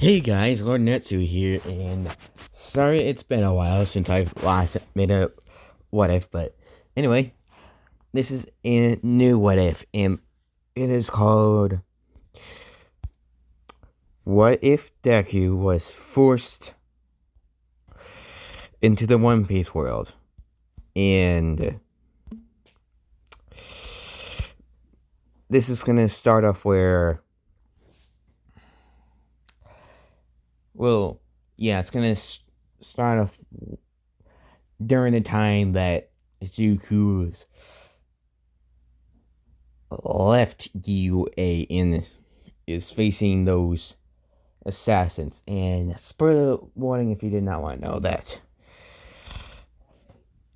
Hey guys, Lord Netsu here, and sorry it's been a while since I've last made a what if, but anyway, this is a new what if, and it is called What If Deku Was Forced into the One Piece world? And this is gonna start off where, well, yeah, it's gonna start off during the time that Zuku's left UA and is facing those assassins. And spoiler warning if you did not want to know that.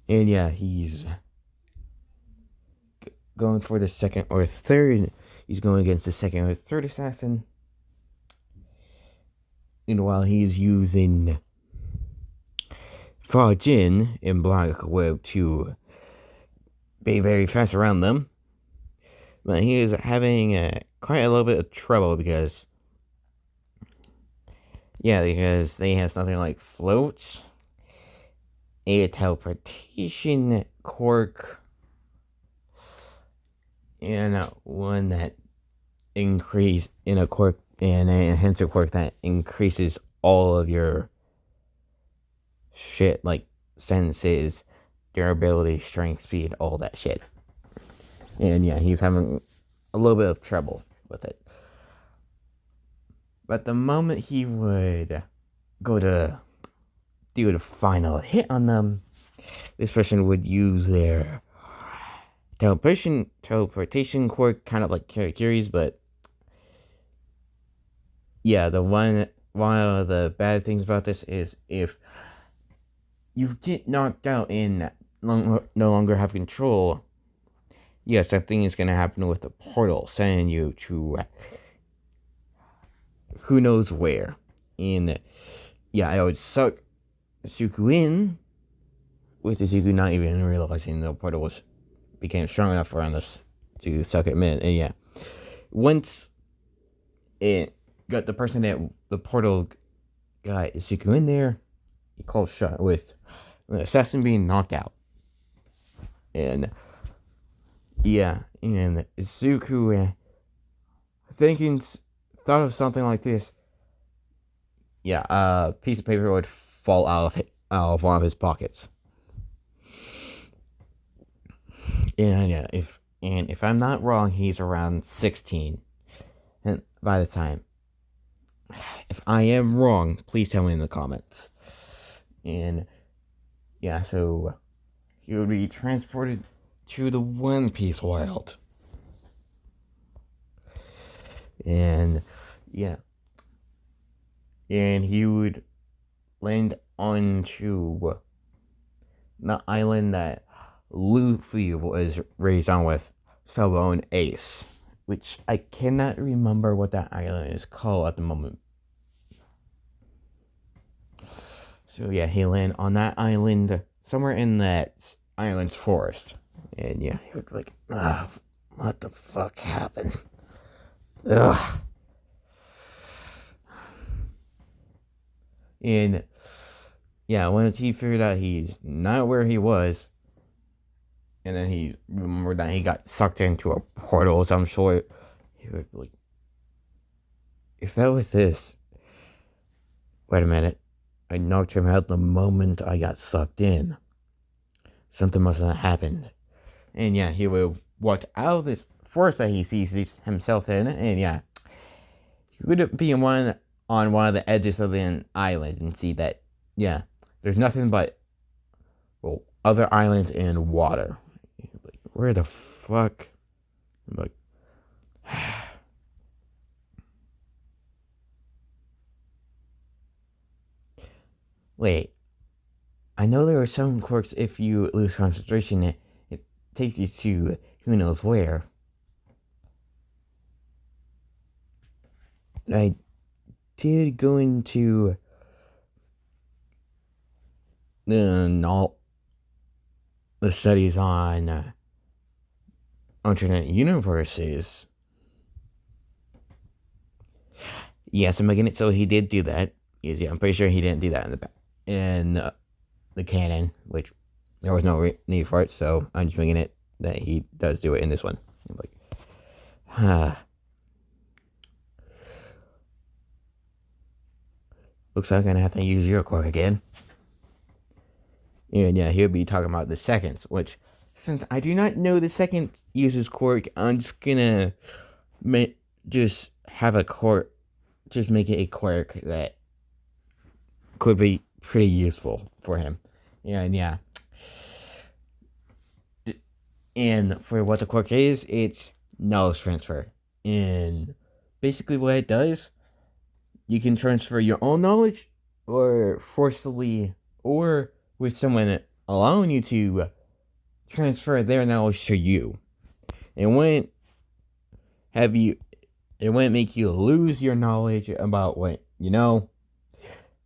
And yeah, he's going for the second or third. He's going against the second or third assassin. Meanwhile, he's using Fajin and Black Web to be very fast around them. But he is having quite a little bit of trouble because they have something like floats, a teleportation quirk, and one that increase in a quirk and an enhancer quirk that increases all of your shit like senses, durability, strength, speed, all that shit. And yeah, he's having a little bit of trouble with it. But the moment he would go to do the final hit on them, this person would use their teleportation quirk, kind of like Karakiris, but yeah, one of the bad things about this is if you get knocked out and no longer have control, yes, that thing is going to happen with the portal, sending you to who knows where. And yeah, I would suck Suku in, with the Suku not even realizing the portal became strong enough for us to suck him in. And yeah, once it got the person that the portal got Suku in there, he called shot with the assassin being knocked out. And yeah, and Zuku thought of something like this. Yeah, a piece of paper would fall out of one of his pockets. And yeah, if I'm not wrong, he's around 16. And by the time, if I am wrong, please tell me in the comments. And yeah, so he would be transported to the One Piece world. And yeah, and he would land onto the island that Luffy was raised on with Sabo and Ace, which I cannot remember what that island is called at the moment. So yeah, he landed on that island, somewhere in that island's forest. And yeah, he would be like, what the fuck happened? Ugh. And yeah, once he figured out he's not where he was, and then he remembered that he got sucked into a portal of some sort, he would be like, if that was this, wait a minute, I knocked him out the moment I got sucked in. Something must have happened. And yeah, he would walk out of this forest that he sees himself in, and yeah, he would be on one of the edges of an island and see that, yeah, there's nothing but, well, other islands and water. Like, where the fuck? I'm like, wait, I know there are some quirks if you lose concentration, it takes you to who knows where. I did go into the studies on alternate universes. Yes, I'm making it so he did do that. Yes, yeah, I'm pretty sure he didn't do that in the canon, which there was no need for it. So I'm just making it that he does do it in this one. I'm like, looks like I'm gonna have to use your quirk again. And yeah, he'll be talking about the seconds, which since I do not know the second user's quirk, I'm just gonna just have a quirk, just make it a quirk that could be pretty useful for him. And yeah. And for what the quirk is, it's knowledge transfer. And basically what it does, you can transfer your own knowledge or forcibly or with someone allowing you to transfer their knowledge to you. It wouldn't have you it wouldn't make you lose your knowledge about what you know.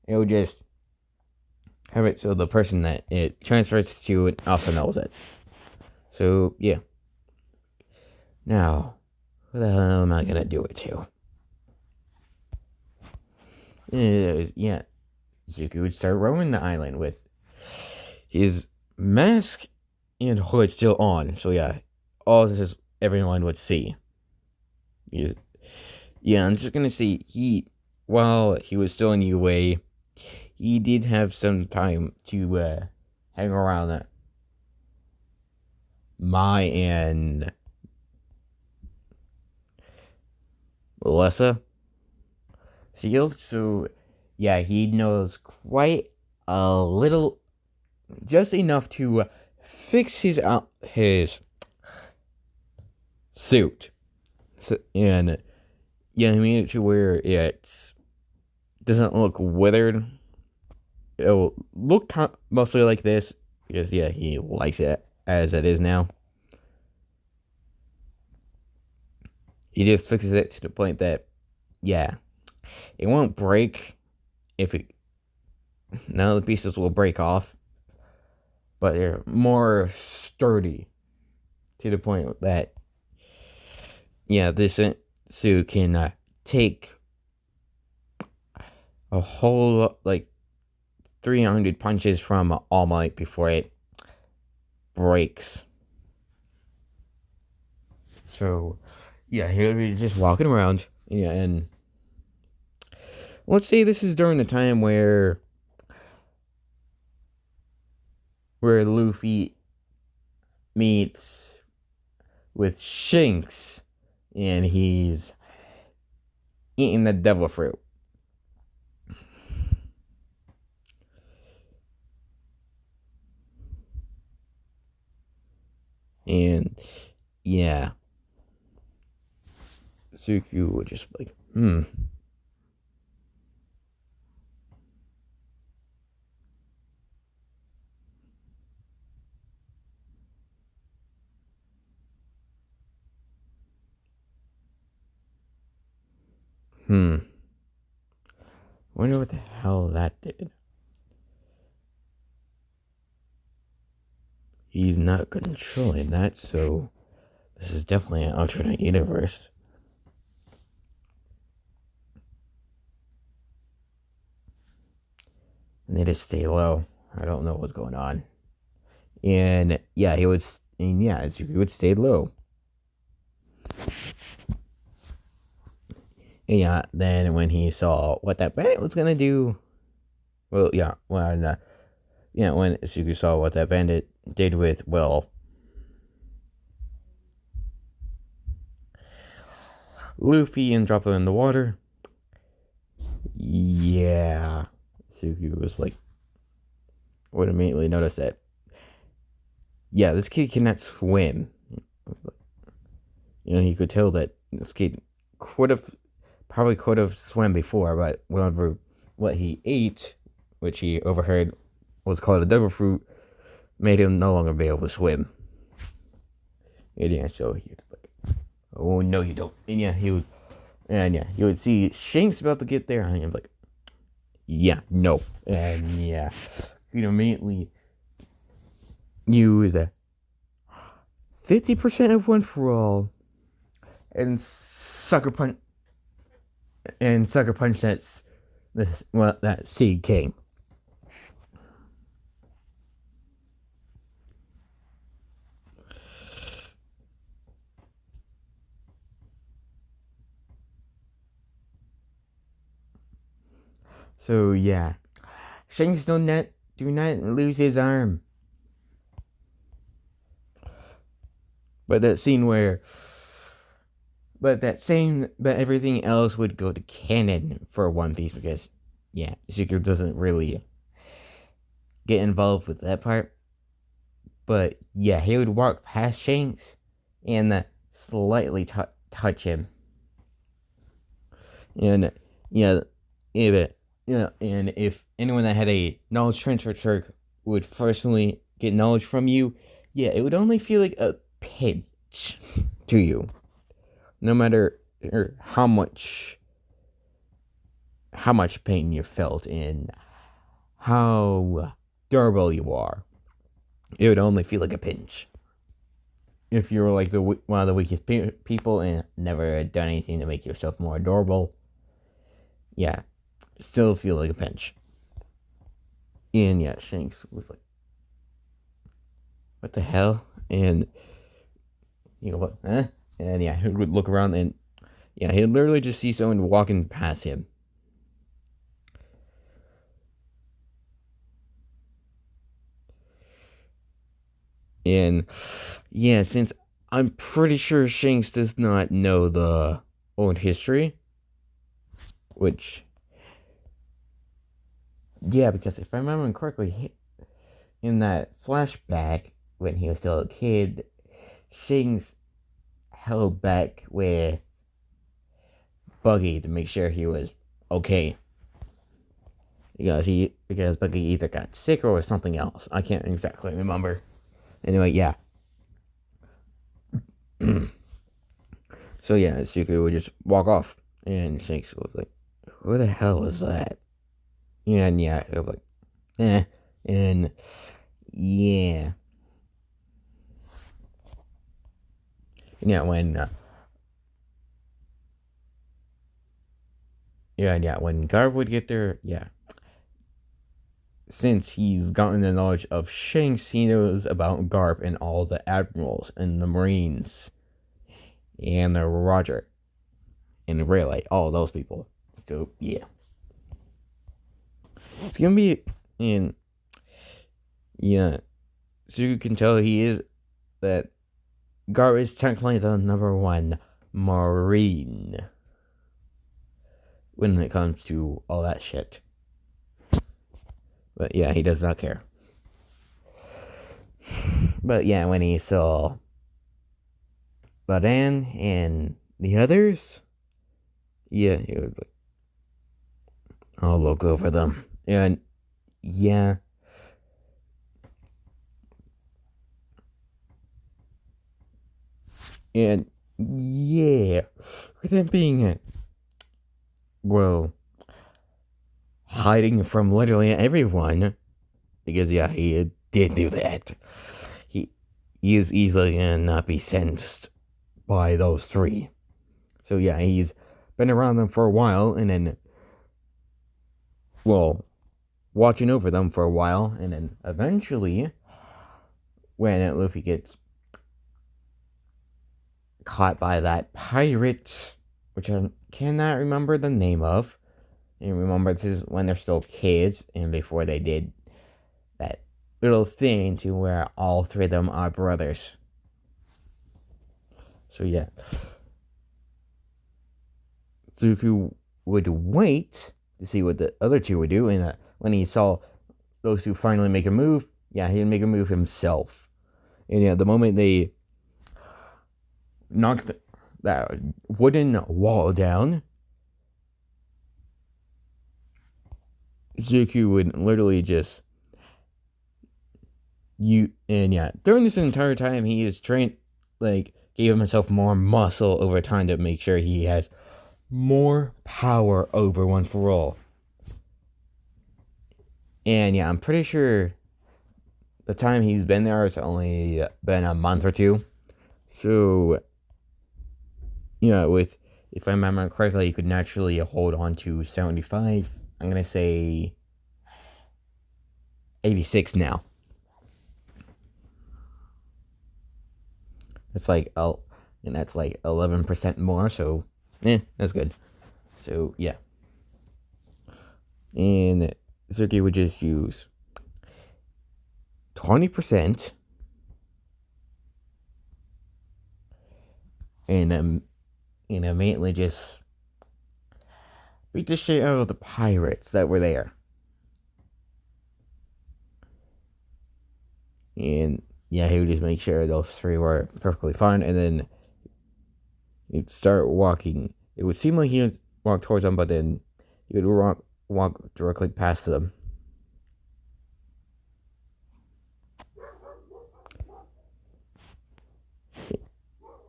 It would just have it so the person that it transfers to also knows it. So yeah. Now, who the hell am I gonna do it to? Yeah, Zuko would start roaming the island with his mask and hood still on. So yeah, all this is everyone would see. Yeah, I'm just gonna say while he was still in UA, he did have some time to hang around Mai and Melissa Shield. So yeah, he knows quite a little, just enough to fix his suit. So, and yeah, he made it to where it doesn't look withered. It'll look mostly like this because yeah, he likes it as it is now. He just fixes it to the point that yeah, it won't break if it. None of the pieces will break off, but they're more sturdy to the point that yeah, this suit can take a whole like 300 punches from All Might before it breaks. So yeah, he'll be just walking around. Yeah, and let's say this is during the time where Luffy meets with Shanks and he's eating the devil fruit. And yeah, Suku would just like, wonder what the hell that did. He's not controlling that, so this is definitely an alternate universe. And they just stay low. I don't know what's going on. And yeah, he would stay low. And yeah, then when he saw what that bandit was gonna do, well, yeah, when Suku saw what that bandit did with Luffy and dropped him in the water. Yeah, Suku was like, would immediately notice that. Yeah, this kid cannot swim. He could tell that this kid could have swam before, but what he ate, which he overheard was called a devil fruit, made him no longer be able to swim. And yeah, so he was like, oh no, you don't. And yeah, he would see Shanks about to get there, and he'd be like, yeah, no. And yeah, he'd immediately use a 50% of one for all and sucker punch and sucker punch that Sea King. So yeah, Shanks do not lose his arm. But that scene where, but everything else would go to canon for One Piece because, yeah, Zuko doesn't really get involved with that part. But yeah, he would walk past Shanks and slightly touch him, and yeah, and if anyone that had a knowledge transfer trick would personally get knowledge from you, yeah, it would only feel like a pinch to you, no matter how much pain you felt and how durable you are. It would only feel like a pinch. If you were like one of the weakest people and never done anything to make yourself more durable, yeah, still feel like a pinch. And yeah, Shanks was like, "What the hell?" And you know what? Huh? And yeah, he would look around and yeah, he'd literally just see someone walking past him. And yeah, since I'm pretty sure Shanks does not know the old history, which yeah, because if I remember correctly, in that flashback when he was still a kid, Shanks held back with Buggy to make sure he was okay. Because Buggy either got sick or was something else. I can't exactly remember. Anyway, yeah. So yeah, Suku would just walk off, and Shanks was like, "Who the hell was that?" And yeah, it was like, and yeah, yeah. When Garb would get there, yeah. Since he's gotten the knowledge of Shanks, he knows about Garp and all the admirals and the Marines and the Roger and Rayleigh, all those people. So yeah, it's gonna be in yeah. So you can tell he is that Garp is technically the number one Marine when it comes to all that shit. But yeah, he does not care. But yeah, when he saw Badan and the others, yeah, he was like, I'll look over them. And yeah. And yeah, with him being, well, hiding from literally everyone, because yeah, he did do that. He is easily gonna not be sentenced by those three. So yeah, he's been around them for a while, and then, well, watching over them for a while, and then eventually, when Luffy gets caught by that pirate, which I cannot remember the name of, and remember this is when they're still kids, and before they did that little thing to where all three of them are brothers. So yeah, Zuko would wait to see what the other two would do, and when he saw those two finally make a move, yeah, he'd make a move himself. And yeah, the moment they knocked that wooden wall down, Zuko would literally just during this entire time he is trained, like, gave himself more muscle over time to make sure he has more power over One for All. And yeah, I'm pretty sure the time he's been there has only been a month or two. So yeah, with if I remember correctly, you could naturally hold on to 75. I'm gonna say 86 now. It's like and that's like 11% more. So, that's good. So yeah, and Suki would just use 20%, and immediately just beat the shit out of the pirates that were there. And yeah, he would just make sure those three were perfectly fine, and then he'd start walking. It would seem like he would walk towards them, but then he would walk directly past them.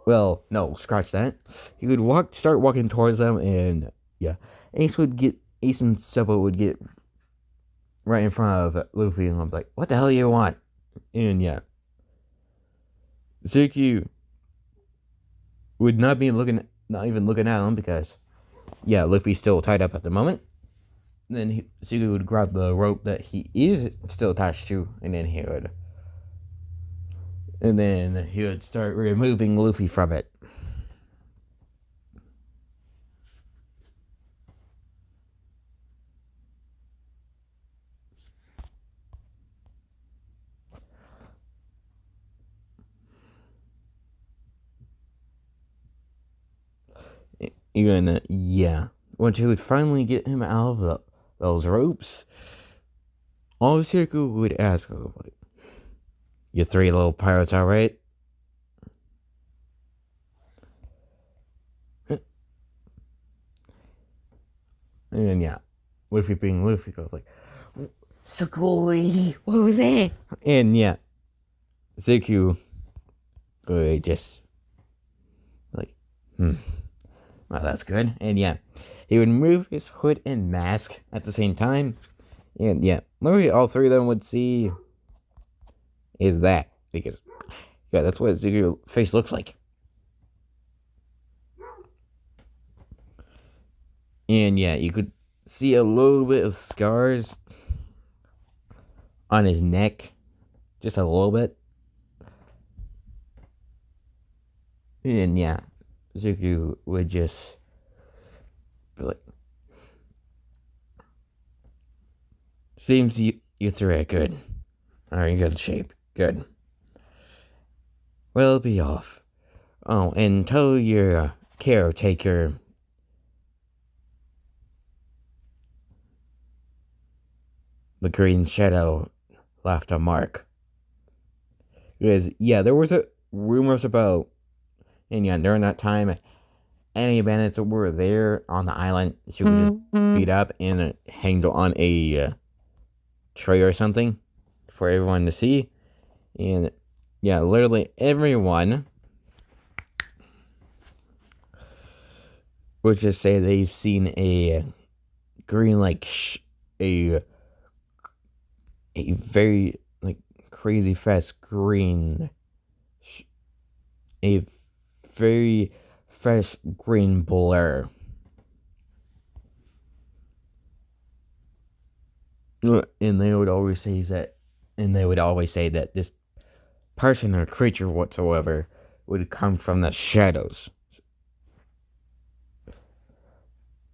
Well, no, scratch that. He would start walking towards them, and yeah, Ace and Sabo would get right in front of Luffy, and I'm like, "What the hell do you want?" And yeah, Zuki would not even looking at him because, yeah, Luffy's still tied up at the moment. And then Zuki would grab the rope that he is still attached to, and then he would start removing Luffy from it. Even yeah, once he would finally get him out of those ropes, all Zuki would ask, like, "You three little pirates, all right?" And then yeah, Luffy being Luffy goes like, "Sugoi, what was that?" And yeah, Zuki would just like, well, that's good. And yeah, he would move his hood and mask at the same time. And yeah, maybe all three of them would see is that, because yeah, that's what Zuki's face looks like. And yeah, you could see a little bit of scars on his neck, just a little bit. And yeah, Zuki would just be like, "Seems you three are good. Are in good shape. Good. Well, be off. Oh, and tell your caretaker the Green Shadow left a mark." Because yeah, there was rumors about, and yeah, during that time, any bandits that were there on the island, she would just beat up and hanged on a tray or something for everyone to see. And yeah, literally everyone would just say they've seen a green, like a very like crazy fast green, a very fresh green blur. And they would always say that this person or creature whatsoever would come from the shadows.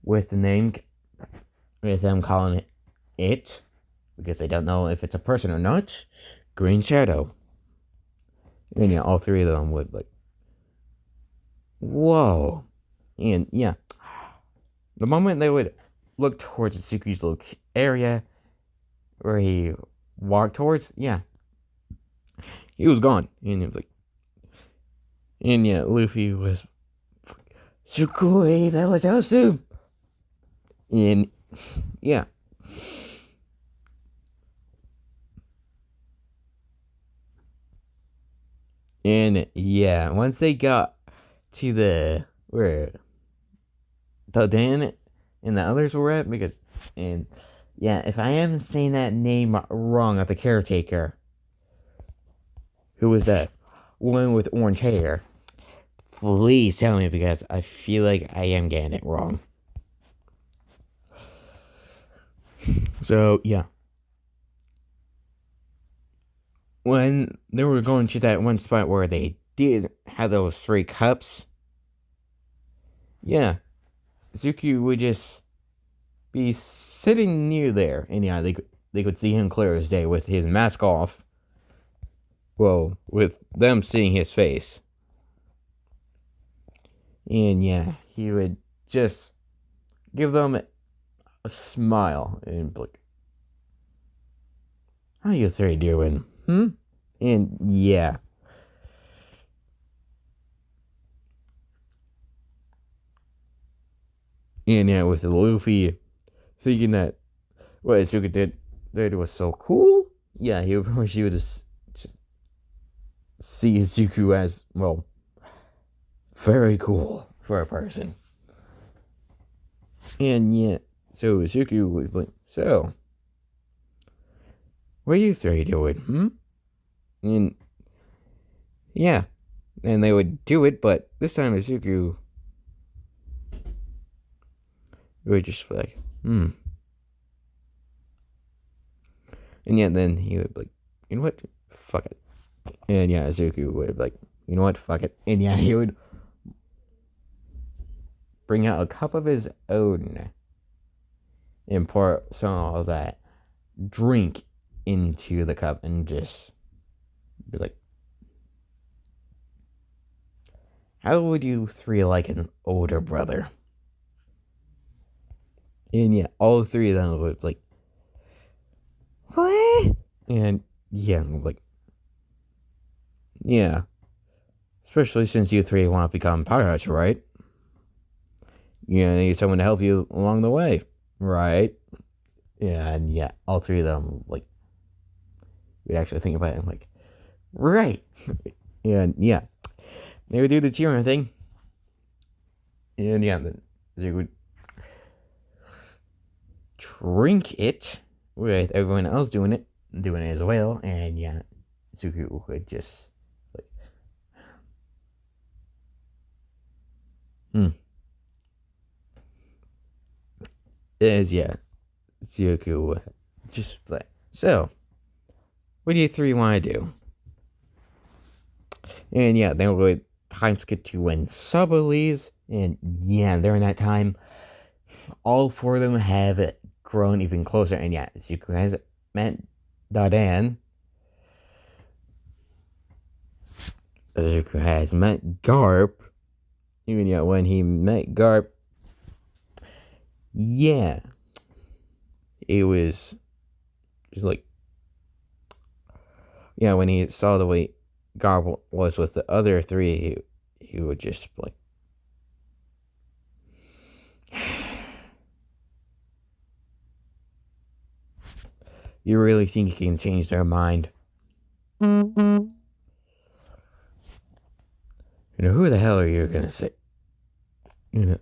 With them calling it, because they don't know if it's a person or not, Green Shadow. And yeah, all three of them would like, whoa. And yeah, the moment they would look towards Tsuki's area where he walked towards, yeah, he was gone. And he was like, and yeah, Luffy was, "Sukui, that was awesome." And yeah. And yeah, once they got to where the Dan and the others were at, and yeah, if I am saying that name wrong of the caretaker, who was that woman with orange hair, Please tell me because I feel like I am getting it wrong. So, yeah. When they were going to that one spot where they did have those 3 cups, yeah, Zuki would just be sitting near there, and yeah, they could see him clear as day with his mask off. Well, with them seeing his face. And yeah, he would just give them a smile and be like, "How you 3 doing? Hmm?" And yeah. And yeah, with Luffy thinking that what Asuka did was so cool, yeah, he would probably would just see Zuku as, well, very cool for a person. And yeah, so Zuku would be like, "So, what are you 3 doing? Hmm?" And yeah, and they would do it, but this time Zuku would just be like, "Hmm." And yeah, then he would be like, "You know what? Fuck it." And yeah, Zuku would be like, "You know what? Fuck it." And yeah, he would bring out a cup of his own and pour some of that drink into the cup and just be like, "How would you 3 like an older brother?" And yeah, all 3 of them would be like, "What?" And yeah, like, yeah. Especially since you 3 want to become pirates, right? You need someone to help you along the way, right? Yeah, and yeah, all 3 of them, like, we'd actually think about it and like, right. And yeah, they would do the cheering thing. And yeah, then they would drink it with everyone else doing it as well. And yeah, Zuku would just like, as yeah, Zuku would just like, "So, what do you 3 want to do?" And yeah, then would time skip to when Sabo leaves, and yeah, during that time, all 4 of them have grown even closer. And yeah, Zuko has met Dadan. Zuko has met Garp. Even yeah, when he met Garp, yeah, it was just like, yeah, when he saw the way Garp was with the other 3, he would just like, "You really think you can change their mind? You know, who the hell are you gonna say? You know,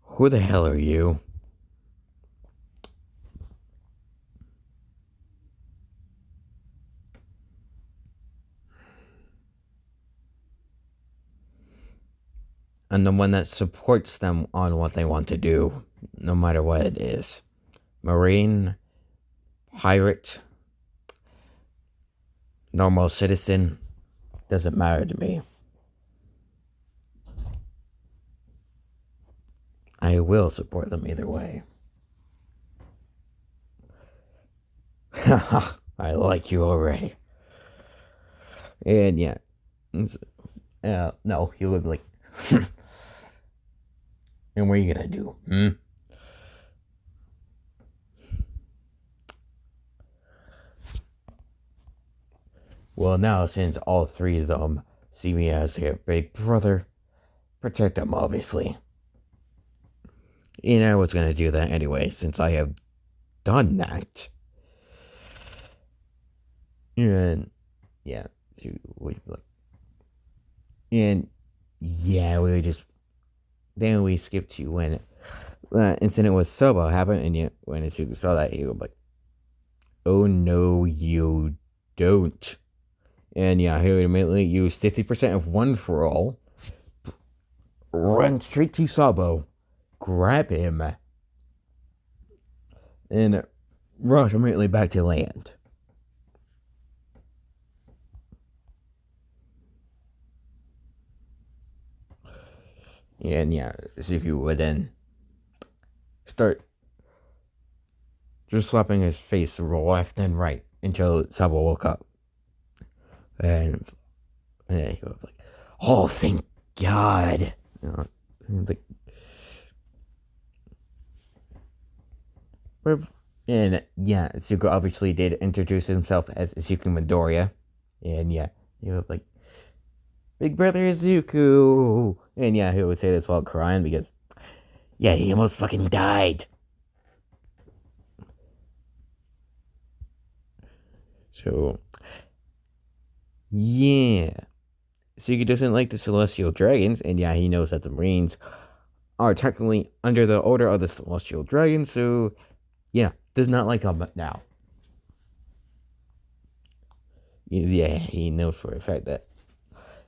who the hell are you?" And the one that supports them on what they want to do, no matter what it is. Marine, pirate, normal citizen, doesn't matter to me. I will support them either way. Haha, I like you already. And yeah, no, he would be like, "And what are you gonna do? Hmm?" Well, now since all 3 of them see me as their big brother, protect them, obviously. And I was gonna do that anyway, since I have done that. And yeah, and yeah, we would just, then we skipped to when that incident with Sabo happened, and yet when Ichigo saw that, he was like, "Oh no, you don't." And yeah, he would immediately use 50% of One for All run straight to Sabo, grab him, and rush immediately back to land. And yeah, Zuko would then start just slapping his face left and right until Sabo woke up. And he was like, "Oh, thank God!" Like, and yeah, Zuko obviously did introduce himself as Zuko Midoriya, and yeah, he was like, "Big brother Zuko," and yeah, he would say this while crying because yeah, he almost fucking died. So yeah, Zuko doesn't like the Celestial Dragons, and yeah, he knows that the Marines are technically under the order of the Celestial Dragons, so yeah, does not like them now. Yeah, he knows for a fact that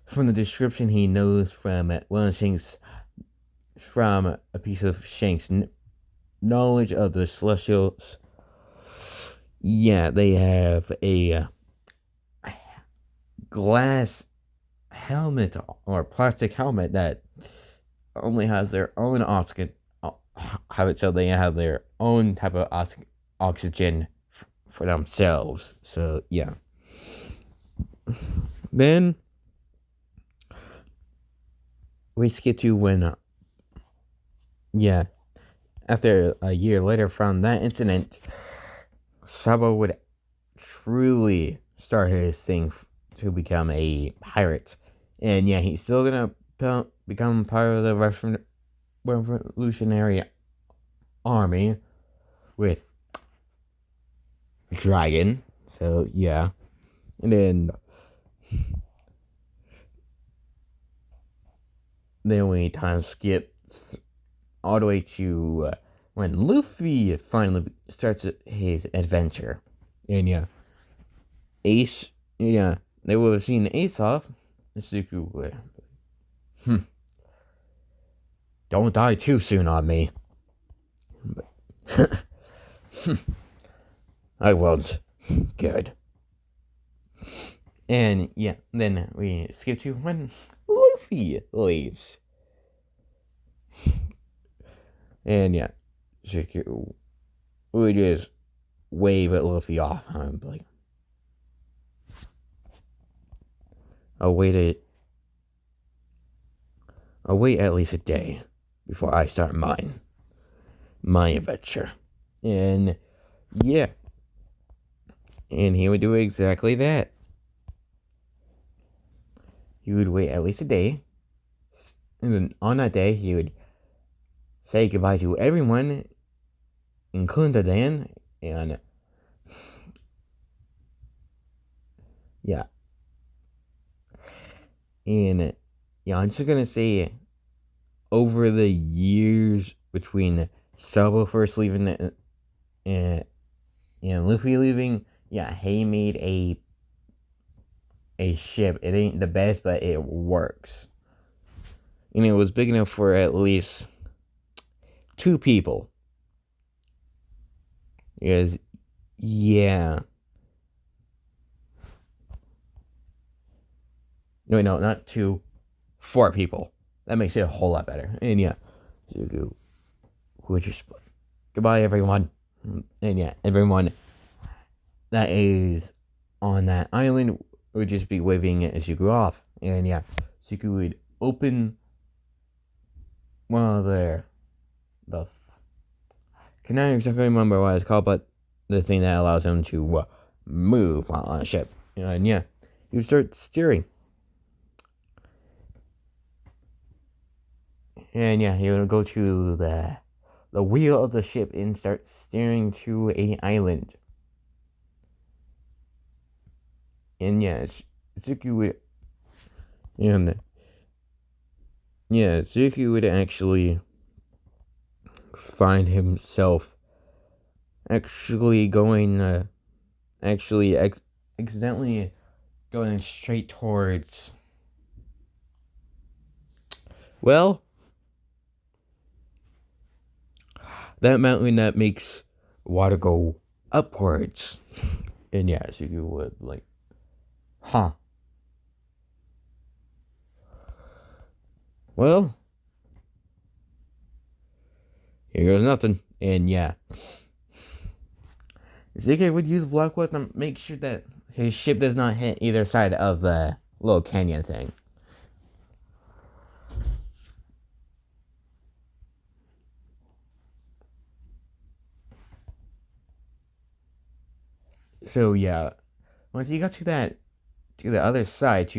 from the description he knows from one of Shanks, from a piece of Shanks' knowledge of the Celestials. Yeah, they have a glass helmet or plastic helmet that only has their own oxygen. Have it so they have their own type of oxygen for themselves. So yeah. Then we skip to when, yeah, after a year later from that incident, Sabo would truly start his thing to become a pirate. And yeah, he's still gonna become part of the Revolutionary Army with Dragon. So yeah. And then we time skip all the way to when Luffy finally starts his adventure. And yeah, Ace, yeah, they would have seen Ace off. Suku would, don't die too soon on me. But, I won't. Good. And yeah, then we skip to when Luffy leaves. And yeah, Suku would just wave at Luffy off. I'm like, I'll wait at least a day before I start my adventure. And yeah, and he would do exactly that. He would wait at least a day, and then on that day he would say goodbye to everyone, including Dan, and yeah, and yeah, I'm just gonna say, over the years between Sabo first leaving and Luffy leaving, yeah, he made a ship. It ain't the best, but it works. And it was big enough for at least 2 people. Because, yeah. No, not 2, 4 people. That makes it a whole lot better. And yeah, Zuko would just, goodbye, everyone. And yeah, everyone that is on that island would just be waving at Zuko off. And yeah, Zuko would open one of the can I exactly remember what it's called, but the thing that allows him to move on a ship. And yeah, he would start steering. And yeah, he would go to the wheel of the ship and start steering to a island. And yeah, Zuki would, and yeah, Zuki would actually find himself actually going, accidentally going straight towards, well, that mountain that makes water go upwards. And yeah, Suki would like, huh. Well, here goes nothing. And yeah, Zeke would use Blackwood to make sure that his ship does not hit either side of the little canyon thing. So yeah, once he got to the other side,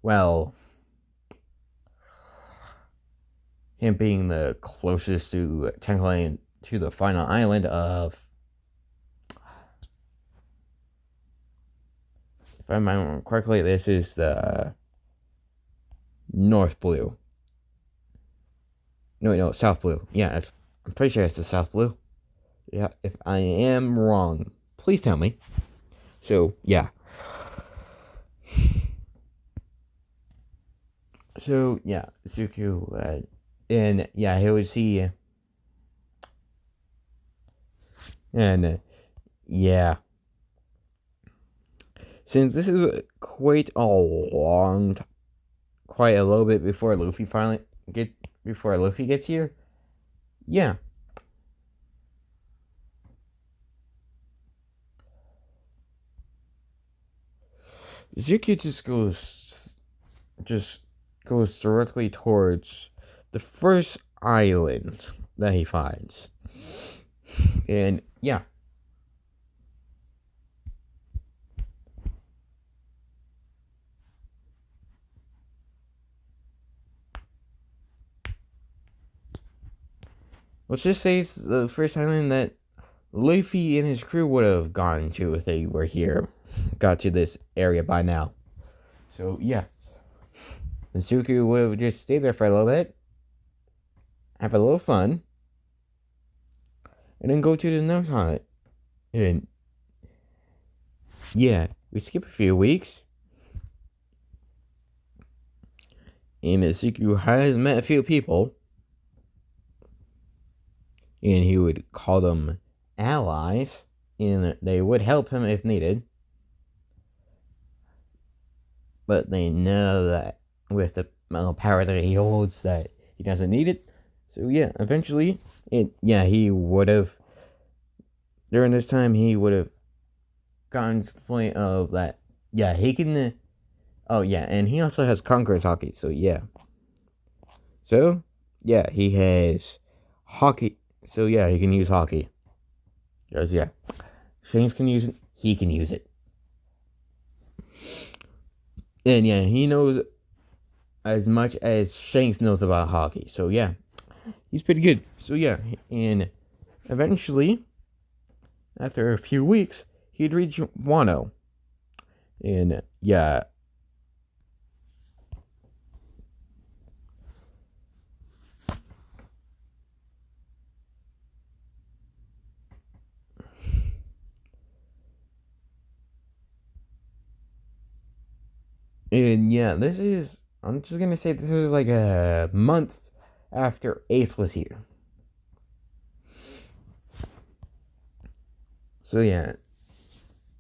well, him being the closest to technically to the final island of, if I remember correctly, this is the North Blue. No, South Blue. Yeah, I'm pretty sure it's the South Blue. Yeah, if I am wrong, please tell me. So yeah. So yeah, Zuko, and yeah, he would see, and yeah, since this is quite a long, quite a little bit before Luffy gets here, yeah. Zuko just goes directly towards the first island that he finds. And yeah. Let's just say it's the first island that Luffy and his crew would have gone to if they were here, got to this area by now. So yeah. And Zuko would have just stayed there for a little bit, have a little fun, and then go to the next island. And yeah, we skip a few weeks. And Zuko has met a few people. And he would call them allies. And they would help him if needed. But they know that with the amount of power that he holds that he doesn't need it. So yeah, eventually, he would have, during this time, he would have gotten to the point of that, yeah, he can, oh yeah, and he also has Conqueror's Hockey, so yeah. So, yeah, he has Hockey, so yeah, he can use Hockey. Because yeah, Shanks can use it, he can use it. And yeah, he knows as much as Shanks knows about hockey, so yeah, he's pretty good. So yeah, and eventually, after a few weeks, he'd reach Wano. And yeah. And yeah, I'm just gonna say this is like a month after Ace was here. So yeah,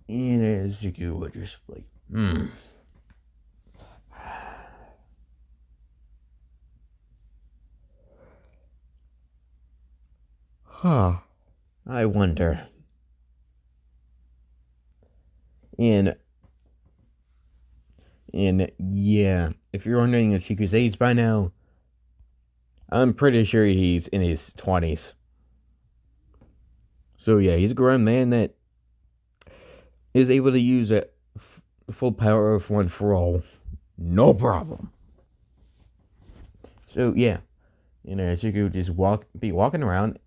and Zuko would just like, Huh. I wonder. And yeah, if you're wondering if Zuko's age by now, I'm pretty sure he's in his 20s. So yeah, he's a grown man that is able to use the full power of One for All. No problem. So yeah, Zuko would just be walking around,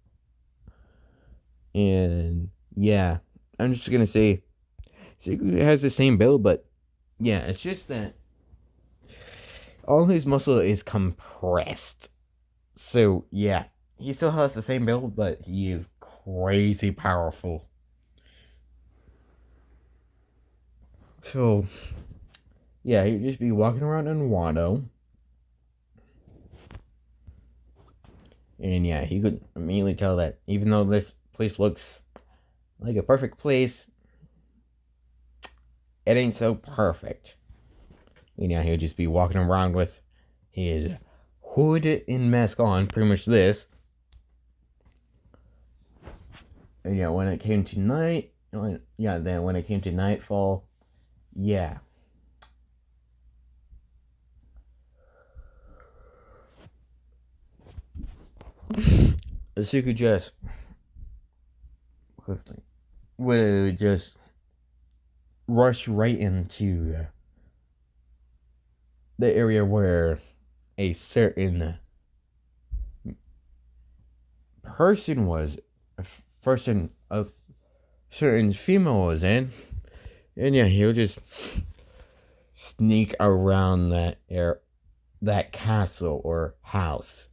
and yeah, I'm just gonna say, Zuko has the same build, but yeah, it's just that all his muscle is compressed. So yeah, he still has the same build, but he is crazy powerful. So yeah, he'd just be walking around in Wano. And yeah, he could immediately tell that even though this place looks like a perfect place, it ain't so perfect. And yeah, he'll just be walking around with his hood and mask on, pretty much this. And yeah, when it came to night, then when it came to nightfall, yeah. Suku just would just rush right into the area where a certain person was, a certain female was in, and yeah, he'll just sneak around that castle or house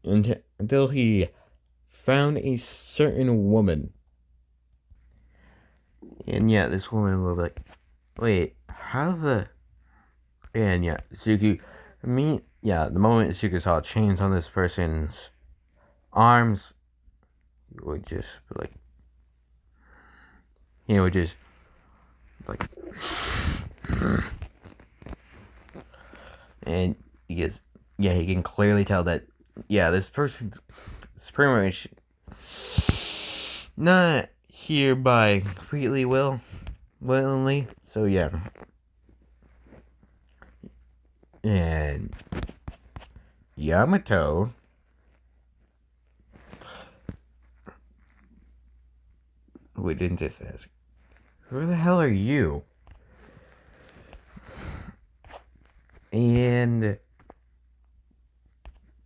until he found a certain woman. And yeah, this woman will be like, wait, how the... And yeah, Suki, the moment Suki saw chains on this person's arms, he would just be like, he would just, like, and he can clearly tell that, this person is pretty much not here by completely willingly, so yeah. And Yamato we didn't just ask, who the hell are you? And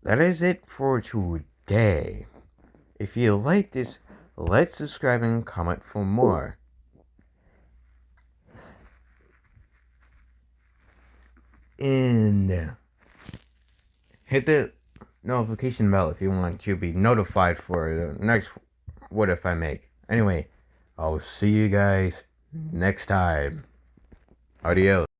that is it for today. If you like this, let's subscribe and comment for more. And hit the notification bell if you want to be notified for the next What If I Make. Anyway, I'll see you guys next time. Adios.